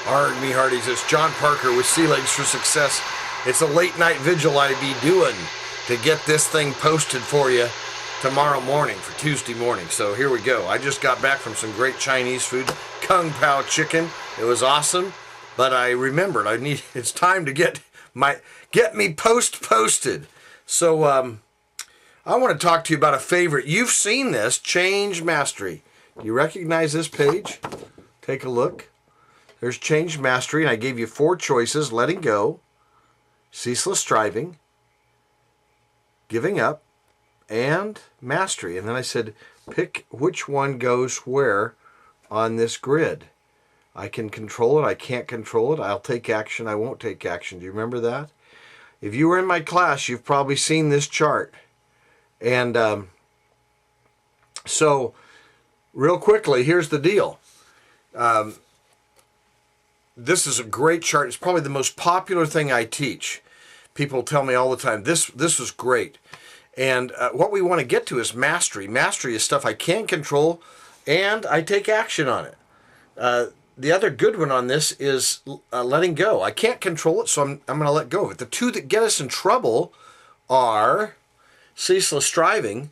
Arg me hearties, it's John Parker with Sealegs for Success. It's a late night vigil I be doing to get this thing posted for you tomorrow morning, for Tuesday morning. So here we go. I just got back from some great Chinese food, Kung Pao chicken. It was awesome, but I remembered it's time to get me posted. So I want to talk to you about a favorite. You've seen this, Change Mastery. You recognize this page? Take a look. There's Change Mastery, and I gave you 4 choices: letting go, ceaseless striving, giving up, and mastery. And then I said, pick which one goes where on this grid. I can control it, I can't control it, I'll take action, I won't take action. Do you remember that? If you were in my class, you've probably seen this chart. And so, real quickly, here's the deal. This is a great chart. It's probably the most popular thing I teach. People tell me all the time, this is great. And what we want to get to is mastery. Mastery is stuff I can control, and I take action on it. The other good one on this is letting go. I can't control it, so I'm going to let go of it. The two that get us in trouble are ceaseless striving.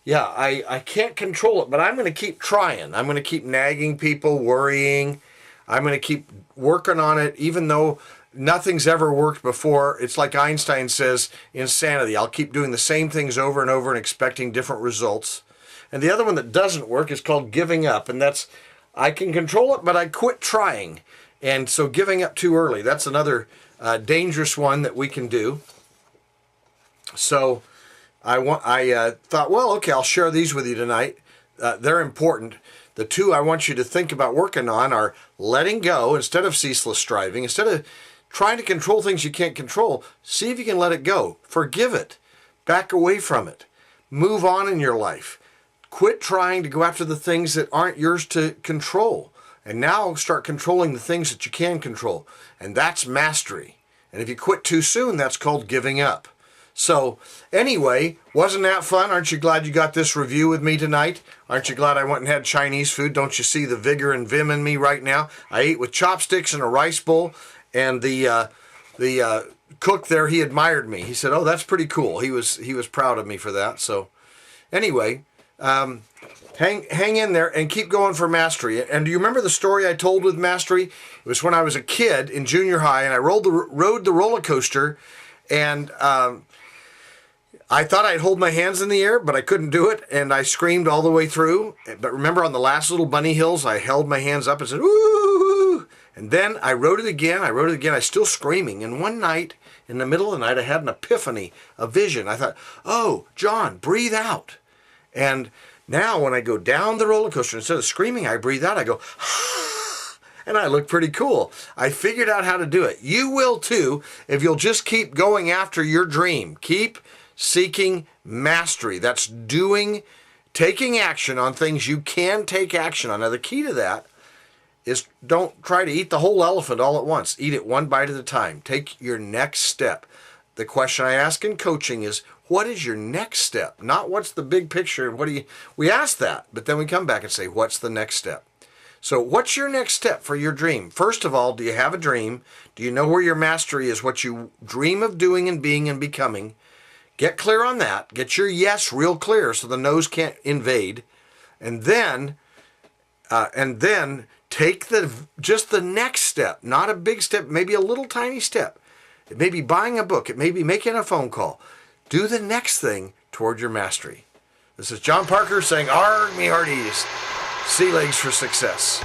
Yeah, I can't control it, but I'm going to keep trying. I'm going to keep nagging people, worrying. I'm going to keep working on it, even though nothing's ever worked before. It's like Einstein says, insanity. I'll keep doing the same things over and over and expecting different results. And the other one that doesn't work is called giving up, and that's I can control it, but I quit trying. And so giving up too early, that's another dangerous one that we can do. So I thought, well, okay, I'll share these with you tonight. They're important. The two I want you to think about working on are letting go instead of ceaseless striving. Instead of trying to control things you can't control, see if you can let it go. Forgive it. Back away from it. Move on in your life. Quit trying to go after the things that aren't yours to control. And now start controlling the things that you can control. And that's mastery. And if you quit too soon, that's called giving up. So anyway, wasn't that fun? Aren't you glad you got this review with me tonight? Aren't you glad I went and had Chinese food? Don't you see the vigor and vim in me right now? I ate with chopsticks and a rice bowl, and the cook there, he admired me. He said, "Oh, that's pretty cool." He was proud of me for that. So anyway, hang in there and keep going for mastery. And do you remember the story I told with mastery? It was when I was a kid in junior high, and I rode the roller coaster, and I thought I'd hold my hands in the air, but I couldn't do it, and I screamed all the way through. But remember, on the last little bunny hills, I held my hands up and said, "Ooh!" And then I rode it again. I was still screaming. And one night, in the middle of the night, I had an epiphany, a vision. I thought, "Oh, John, breathe out." And now when I go down the roller coaster, instead of screaming, I breathe out. I go, and I look pretty cool. I figured out how to do it. You will too, if you'll just keep going after your dream. Keep seeking mastery. That's taking action on things you can take action on. Now, the key to that is don't try to eat the whole elephant all at once. Eat it one bite at a time. Take your next step. The question I ask in coaching is, what is your next step? Not what's the big picture. We ask that, but then we come back and say, what's the next step? So what's your next step for your dream? First of all, do you have a dream? Do you know where your mastery is, what you dream of doing and being and becoming? Get clear on that. Get your yes real clear so the no's can't invade. And then take just the next step, not a big step, maybe a little tiny step. It may be buying a book. It may be making a phone call. Do the next thing toward your mastery. This is John Parker saying, "Arg me hearties, Sealegs for Success."